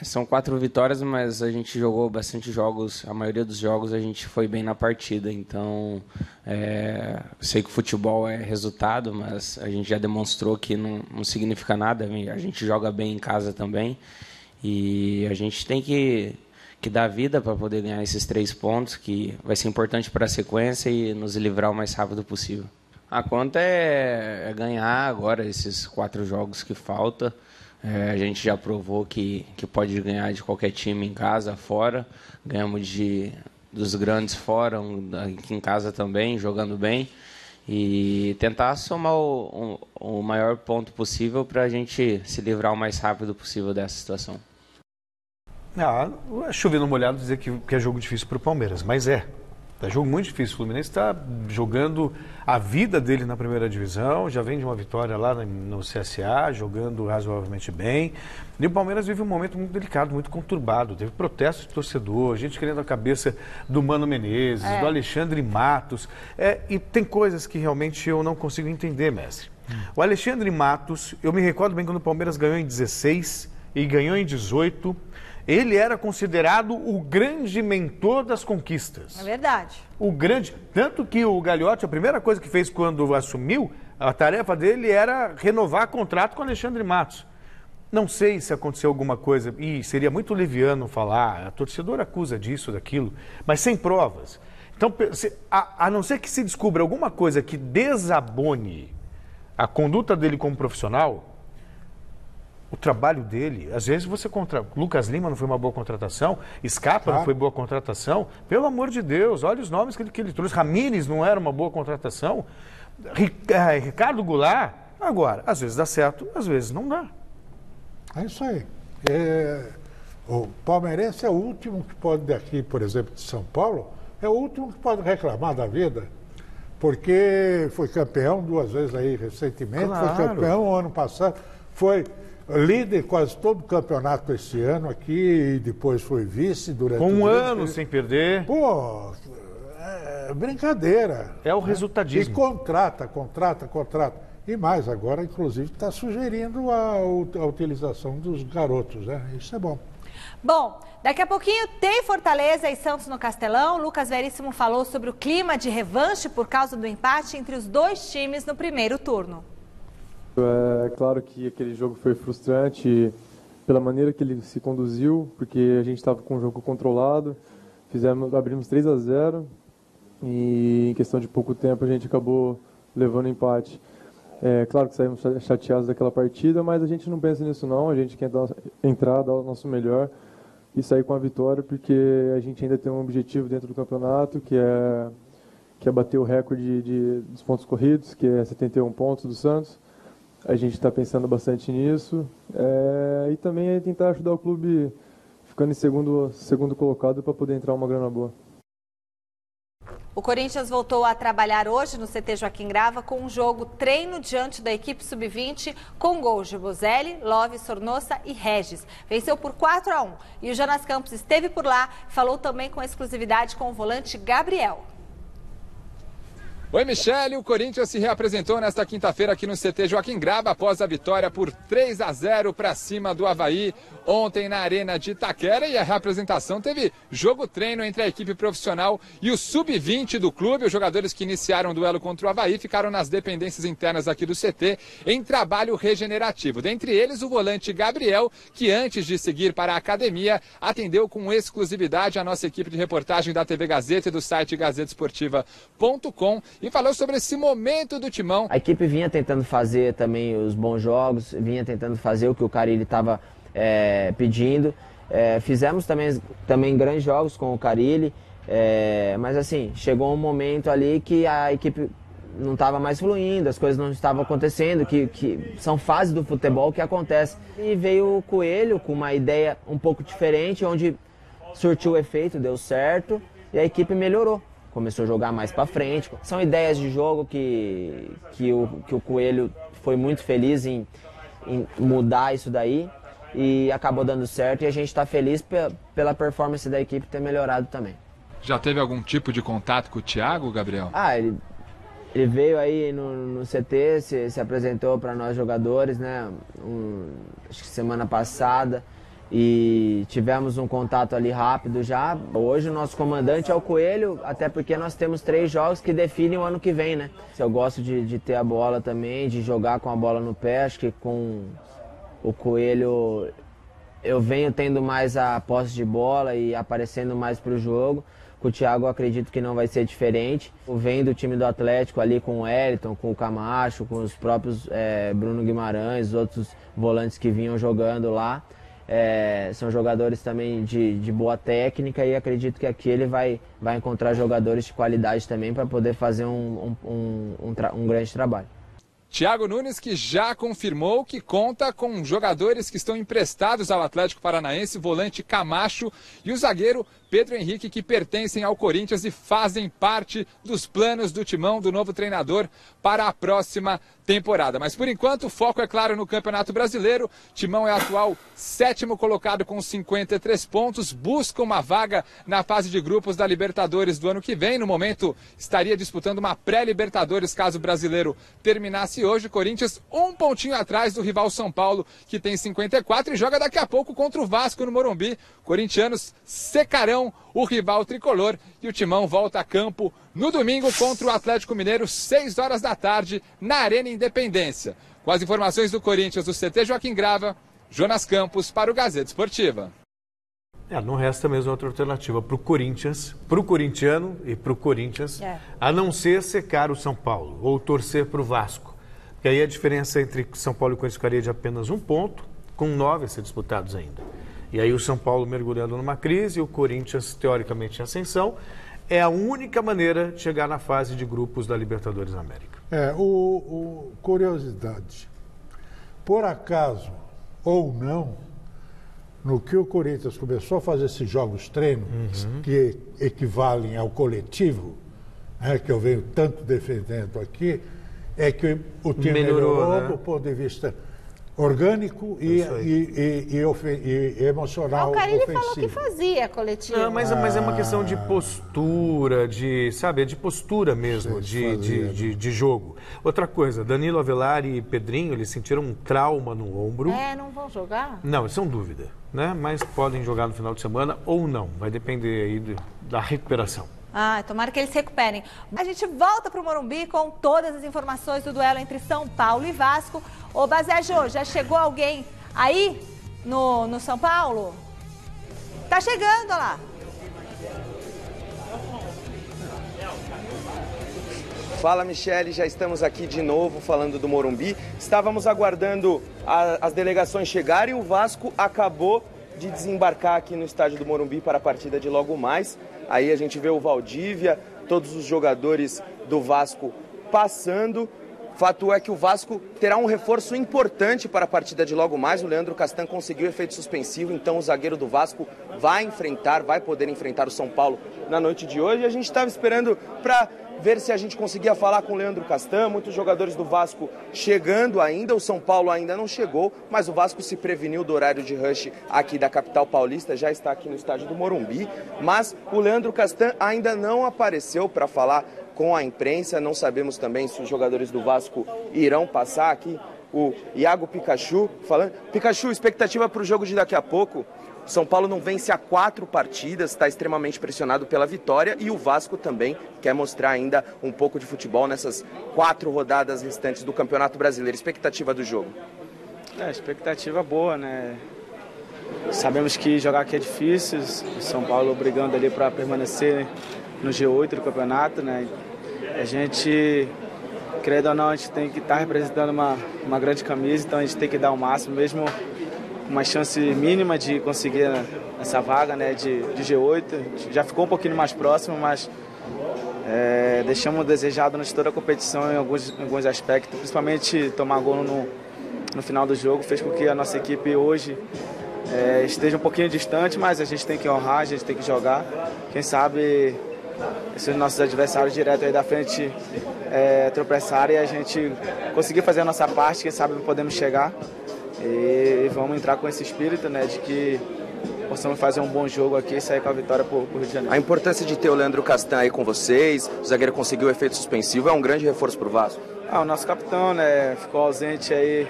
São 4 vitórias, mas a gente jogou bastante jogos. A maioria dos jogos a gente foi bem na partida. Então, sei que o futebol é resultado, mas a gente já demonstrou que não significa nada. A gente joga bem em casa também. E a gente tem que dar vida para poder ganhar esses 3 pontos, que vai ser importante para a sequência e nos livrar o mais rápido possível. A conta é ganhar agora esses 4 jogos que faltam. A gente já provou que pode ganhar de qualquer time em casa, fora. Ganhamos dos grandes fora, aqui em casa também, jogando bem. E tentar somar o maior ponto possível para a gente se livrar o mais rápido possível dessa situação. É chover no molhado dizer que é jogo difícil para o Palmeiras, mas é jogo muito difícil. O Fluminense está jogando a vida dele na primeira divisão, já vem de uma vitória lá no CSA, jogando razoavelmente bem. E o Palmeiras vive um momento muito delicado, muito conturbado. Teve protestos de torcedor, gente querendo a cabeça do Mano Menezes, do Alexandre Matos. E tem coisas que realmente eu não consigo entender, mestre. O Alexandre Matos, eu me recordo bem quando o Palmeiras ganhou em 16 e ganhou em 18. Ele era considerado o grande mentor das conquistas. É verdade. O grande. Tanto que o Gagliotti, a primeira coisa que fez quando assumiu, a tarefa dele era renovar contrato com o Alexandre Matos. Não sei se aconteceu alguma coisa, e seria muito leviano falar, a torcedora acusa disso, daquilo, mas sem provas. Então, a não ser que se descubra alguma coisa que desabone a conduta dele como profissional, o trabalho dele, às vezes Lucas Lima não foi uma boa contratação, Scarpa não foi boa contratação, pelo amor de Deus, olha os nomes que ele trouxe, Ramírez não era uma boa contratação, Ricardo Goulart, agora, às vezes dá certo, às vezes não dá. É isso aí. O palmeirense é o último que pode, daqui, por exemplo, de São Paulo, é o último que pode reclamar da vida, porque foi campeão 2 vezes aí recentemente, foi campeão ano passado, foi líder quase todo o campeonato esse ano aqui e depois foi vice durante com um ano sem perder. Pô, brincadeira. É o resultadismo. E contrata. E mais, agora, inclusive, está sugerindo a utilização dos garotos, né? Isso é bom. Bom, daqui a pouquinho tem Fortaleza e Santos no Castelão. Lucas Veríssimo falou sobre o clima de revanche por causa do empate entre os dois times no primeiro turno. É claro que aquele jogo foi frustrante pela maneira que ele se conduziu, porque a gente estava com o jogo controlado, abrimos 3-0 e em questão de pouco tempo a gente acabou levando empate. É claro que saímos chateados daquela partida, mas a gente não pensa nisso não, a gente quer entrar, dar o nosso melhor e sair com a vitória, porque a gente ainda tem um objetivo dentro do campeonato, que é bater o recorde dos pontos corridos, que é 71 pontos do Santos. A gente está pensando bastante nisso e também é tentar ajudar o clube ficando em segundo colocado para poder entrar uma grana boa. O Corinthians voltou a trabalhar hoje no CT Joaquim Grava com um jogo treino diante da equipe sub-20 com gols de Bozelli, Love, Sornosa e Regis. Venceu por 4-1 e o Jonas Campos esteve por lá e falou também com exclusividade com o volante Gabriel. Oi, Michele. O Corinthians se reapresentou nesta quinta-feira aqui no CT Joaquim Grava após a vitória por 3-0 para cima do Avaí ontem na Arena de Itaquera. E a reapresentação teve jogo-treino entre a equipe profissional e o sub-20 do clube. Os jogadores que iniciaram o duelo contra o Avaí ficaram nas dependências internas aqui do CT em trabalho regenerativo. Dentre eles, o volante Gabriel, que antes de seguir para a academia, atendeu com exclusividade a nossa equipe de reportagem da TV Gazeta e do site gazetesportiva.com. E falou sobre esse momento do Timão. A equipe vinha tentando fazer também os bons jogos, vinha tentando fazer o que o Carille estava pedindo. Fizemos também grandes jogos com o Carille, mas assim, chegou um momento ali que a equipe não estava mais fluindo, as coisas não estavam acontecendo, que são fases do futebol que acontecem. E veio o Coelho com uma ideia um pouco diferente, onde surtiu efeito, deu certo e a equipe melhorou. Começou a jogar mais para frente. São ideias de jogo que o Coelho foi muito feliz em mudar isso daí e acabou dando certo. E a gente está feliz pela performance da equipe ter melhorado também. Já teve algum tipo de contato com o Thiago, Gabriel? Ele veio aí no CT, se apresentou para nós jogadores, né? Acho que semana passada. E tivemos um contato ali rápido já. Hoje o nosso comandante é o Coelho, até porque nós temos 3 jogos que definem o ano que vem, né? Eu gosto de ter a bola também, de jogar com a bola no pé. Acho que com o Coelho eu venho tendo mais a posse de bola e aparecendo mais para o jogo. Com o Thiago eu acredito que não vai ser diferente. Eu venho do time do Atlético ali com o Wellington, com o Camacho, com os próprios Bruno Guimarães, outros volantes que vinham jogando lá. São jogadores também de boa técnica e acredito que aqui ele vai encontrar jogadores de qualidade também para poder fazer um grande trabalho. Thiago Nunes, que já confirmou que conta com jogadores que estão emprestados ao Atlético Paranaense, o volante Camacho e o zagueiro Pedro Henrique, que pertencem ao Corinthians e fazem parte dos planos do Timão, do novo treinador, para a próxima temporada. Mas por enquanto o foco é claro no Campeonato Brasileiro. Timão é atual 7º colocado com 53 pontos, busca uma vaga na fase de grupos da Libertadores do ano que vem. No momento estaria disputando uma pré-Libertadores caso o brasileiro terminasse hoje. Corinthians um pontinho atrás do rival São Paulo, que tem 54 e joga daqui a pouco contra o Vasco no Morumbi. Corintianos secarão o rival tricolor e o Timão volta a campo no domingo contra o Atlético Mineiro, 6 horas da tarde, na Arena Independência. Com as informações do Corinthians, do CT Joaquim Grava, Jonas Campos para o Gazeta Esportiva. Não resta mesmo outra alternativa para o Corinthians, para o corintiano e para o Corinthians, a não ser secar o São Paulo ou torcer para o Vasco. Porque aí a diferença entre São Paulo e Corinthians ficaria de apenas 1 ponto, com 9 a ser disputados ainda. E aí o São Paulo mergulhando numa crise e o Corinthians, teoricamente, em ascensão. É a única maneira de chegar na fase de grupos da Libertadores da América. Curiosidade. Por acaso, ou não, no que o Corinthians começou a fazer esses jogos treinos, que equivalem ao coletivo, que eu venho tanto defendendo aqui, é que o time melhorou, né? Do ponto de vista orgânico e emocional. O Carille ofensivo. falou que fazia coletiva. Não, mas é uma questão de postura, de postura mesmo, de jogo. Outra coisa, Danilo Avelar e Pedrinho, eles sentiram um trauma no ombro. Não vão jogar? Não, são dúvida, né? Mas podem jogar no final de semana ou não. Vai depender aí da recuperação. Tomara que eles se recuperem. A gente volta para o Morumbi com todas as informações do duelo entre São Paulo e Vasco. Ô, Bazejo, já chegou alguém aí no São Paulo? Tá chegando, olha lá. Fala, Michele, já estamos aqui de novo falando do Morumbi. Estávamos aguardando as delegações chegarem e o Vasco acabou de desembarcar aqui no estádio do Morumbi para a partida de logo mais. Aí a gente vê o Valdívia, todos os jogadores do Vasco passando. Fato é que o Vasco terá um reforço importante para a partida de logo mais. O Leandro Castan conseguiu efeito suspensivo, então o zagueiro do Vasco vai poder enfrentar o São Paulo na noite de hoje. A gente estava esperando para ver se a gente conseguia falar com o Leandro Castan, muitos jogadores do Vasco chegando ainda, o São Paulo ainda não chegou, mas o Vasco se preveniu do horário de rush aqui da capital paulista, já está aqui no estádio do Morumbi, mas o Leandro Castan ainda não apareceu para falar com a imprensa, não sabemos também se os jogadores do Vasco irão passar aqui. O Iago Pikachu falando. Pikachu, expectativa para o jogo de daqui a pouco. O São Paulo não vence há 4 partidas, está extremamente pressionado pela vitória e o Vasco também quer mostrar ainda um pouco de futebol nessas 4 rodadas restantes do Campeonato Brasileiro. Expectativa do jogo? Expectativa boa, né? Sabemos que jogar aqui é difícil, o São Paulo brigando ali para permanecer no G8 do campeonato, né? A gente, credo ou não, a gente tem que estar representando uma grande camisa, então a gente tem que dar o máximo, mesmo uma chance mínima de conseguir essa vaga, né, de G8. Já ficou um pouquinho mais próximo, mas deixamos desejado durante toda a competição em alguns aspectos, principalmente tomar gol no final do jogo, fez com que a nossa equipe hoje esteja um pouquinho distante, mas a gente tem que honrar, a gente tem que jogar. Quem sabe esses nossos adversários direto aí da frente tropeçarem e a gente conseguir fazer a nossa parte, quem sabe podemos chegar. E vamos entrar com esse espírito, né, de que possamos fazer um bom jogo aqui e sair com a vitória para o Rio de Janeiro. A importância de ter o Leandro Castan aí com vocês, o zagueiro conseguiu o efeito suspensivo, é um grande reforço para o Vasco? O nosso capitão, né, ficou ausente aí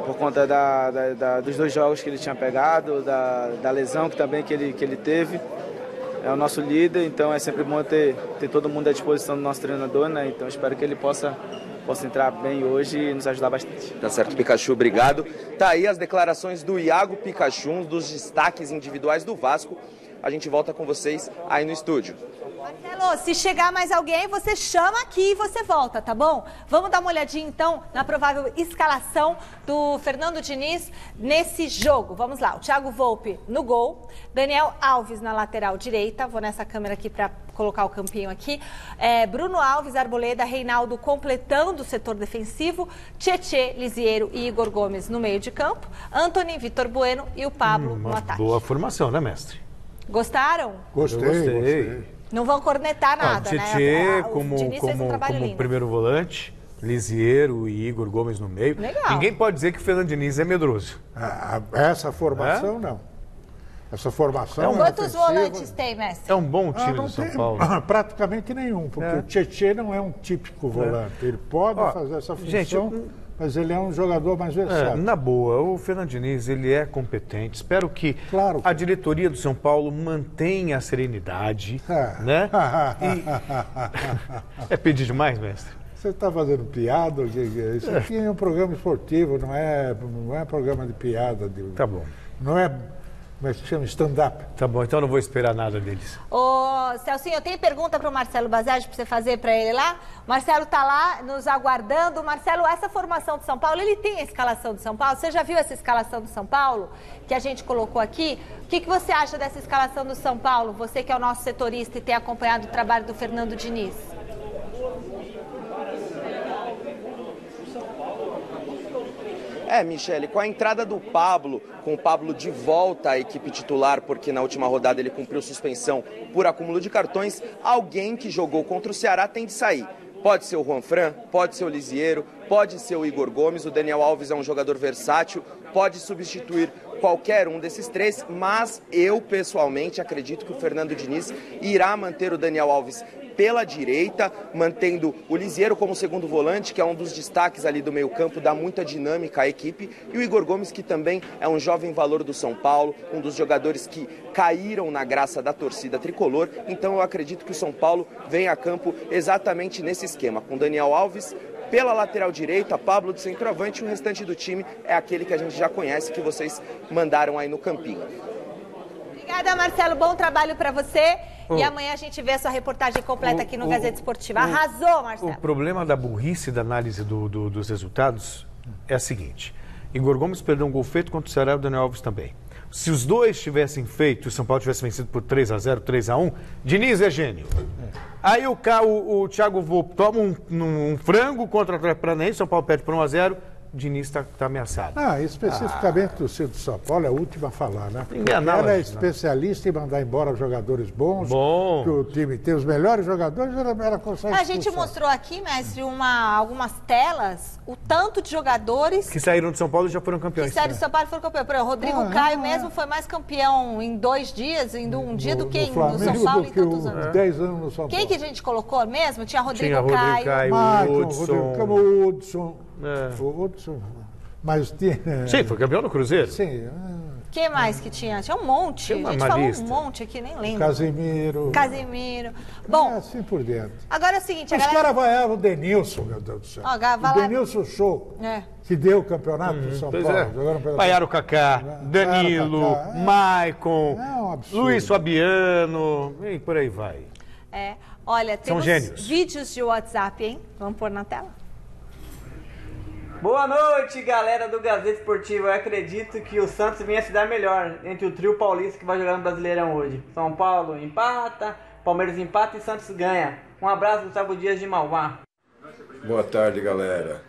por conta dos 2 jogos que ele tinha pegado, da lesão que ele teve. É o nosso líder, então é sempre bom ter todo mundo à disposição do nosso treinador, né? Então espero que ele possa entrar bem hoje e nos ajudar bastante. Tá certo, Pikachu, obrigado. Tá aí as declarações do Iago Pikachu, um dos destaques individuais do Vasco. A gente volta com vocês aí no estúdio. Marcelo, se chegar mais alguém, você chama aqui e você volta, tá bom? Vamos dar uma olhadinha, então, na provável escalação do Fernando Diniz nesse jogo. Vamos lá, o Thiago Volpe no gol, Daniel Alves na lateral direita, vou nessa câmera aqui para colocar o campinho aqui, Bruno Alves, Arboleda, Reinaldo completando o setor defensivo, Tietê, Lisiero e Igor Gomes no meio de campo, Antony, Vitor Bueno e o Pablo no ataque. Boa formação, né, mestre? Gostaram? Gostei. Não vão cornetar nada, Tietê, né? como primeiro volante, Lisiero e Igor Gomes no meio. Legal. Ninguém pode dizer que o Fernando Diniz é medroso. Essa formação, não. Essa formação Quantos volantes tem, mestre? É um bom time do São Paulo. Praticamente nenhum, porque o Tietê não é um típico volante. Ele pode fazer essa função, mas ele é um jogador mais versátil. Na boa, o Fernando Diniz, ele é competente. Espero que a diretoria do São Paulo mantenha a serenidade, né? É pedir demais, mestre? Você está fazendo piada? Isso aqui é um programa esportivo, não é programa de piada. Tá bom. Não é... Como é que chama? Stand-up. Tá bom, então eu não vou esperar nada deles. Ô, Celcinho, eu tenho pergunta para o Marcelo Bazege para você fazer para ele lá. O Marcelo tá lá nos aguardando. Marcelo, essa formação do São Paulo, ele tem a escalação do São Paulo? Você já viu essa escalação do São Paulo que a gente colocou aqui? O que você acha dessa escalação do São Paulo? Você que é o nosso setorista e tem acompanhado o trabalho do Fernando Diniz. Michele, com a entrada do Pablo, com o Pablo de volta à equipe titular, porque na última rodada ele cumpriu suspensão por acúmulo de cartões, alguém que jogou contra o Ceará tem de sair. Pode ser o Juanfran, pode ser o Lisiero, pode ser o Igor Gomes. O Daniel Alves é um jogador versátil, pode substituir qualquer um desses três, mas eu pessoalmente acredito que o Fernando Diniz irá manter o Daniel Alves pela direita, mantendo o Lisiero como segundo volante, que é um dos destaques ali do meio-campo, dá muita dinâmica à equipe, e o Igor Gomes, que também é um jovem valor do São Paulo, um dos jogadores que caíram na graça da torcida tricolor. Então eu acredito que o São Paulo vem a campo exatamente nesse esquema, com Daniel Alves pela lateral direita, Pablo de centroavante, e o restante do time é aquele que a gente já conhece, que vocês mandaram aí no campinho. Obrigada, Marcelo. Bom trabalho para você. E amanhã a gente vê a sua reportagem completa aqui no Gazeta Esportiva. Arrasou, Marcelo. O problema da burrice da análise dos resultados é o seguinte. Igor Gomes perdeu um gol feito contra o Ceará e o Daniel Alves também. Se os dois tivessem feito, e o São Paulo tivesse vencido por 3-0, 3-1, Diniz é gênio. Aí o Thiago Volpe toma um frango contra o Atlético Paranaense, São Paulo perde por 1-0, Diniz está ameaçado. Especificamente o torcida do São Paulo é a última a falar, né? Ela é especialista em mandar embora jogadores bons, que o time tem os melhores jogadores, ela consegue. A gente mostrou aqui, mestre, algumas telas, o tanto de jogadores que saíram de São Paulo e já foram campeões. Que saíram de São Paulo e foram campeões. Por exemplo, o Rodrigo Caio mesmo foi mais campeão em 2 dias, em um dia do que no São Paulo em tantos anos. 10 anos no São Paulo. Quem que a gente colocou mesmo? Tinha Rodrigo Caio, o Hudson. O Hudson. Mas tinha. Sim, foi campeão no Cruzeiro. Sim. Quem mais que tinha? Tinha um monte. A gente falou um monte aqui, nem lembro. Casemiro. Bom. Assim por dentro. Agora é o seguinte, Os caras vaiavam o Denilson, meu Deus do céu. O Denilson Show. Que deu o campeonato do São Paulo. Vaiaram o Kaká, Danilo, Maicon, Luiz Fabiano, e por aí vai. Olha, São gênios. Vídeos de WhatsApp, hein? Vamos pôr na tela? Boa noite, galera do Gazeta Esportiva. Eu acredito que o Santos venha se dar melhor entre o trio paulista que vai jogar no Brasileirão hoje. São Paulo empata, Palmeiras empata e Santos ganha. Um abraço, Gustavo Dias de Mauá. Boa tarde, galera.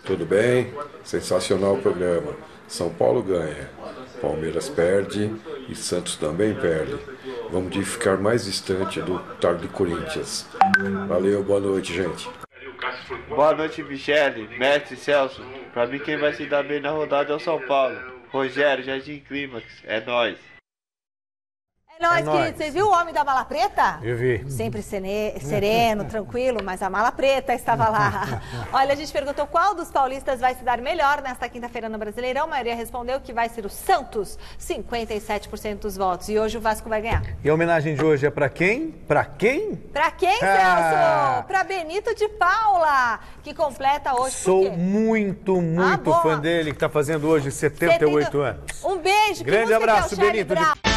Tudo bem? Sensacional o programa. São Paulo ganha, Palmeiras perde e Santos também perde. Vamos de ficar mais distante do tal de Corinthians. Valeu, boa noite, gente. Boa noite, Michele, mestre Celso. Pra mim quem vai se dar bem na rodada é o São Paulo. Rogério, Jardim Clímax, é nóis. É nóis, querido. Você viu o homem da mala preta? Eu vi. Sempre sereno, tranquilo, mas a mala preta estava lá. Olha, a gente perguntou qual dos paulistas vai se dar melhor nesta quinta-feira no Brasileirão. A maioria respondeu que vai ser o Santos, 57% dos votos. E hoje o Vasco vai ganhar. E a homenagem de hoje é pra quem? Pra quem? Pra quem, Celso? Pra Benito de Paula, que completa hoje. Sou muito fã dele, que tá fazendo hoje 78 anos. Um beijo. Grande abraço, Benito de Paula.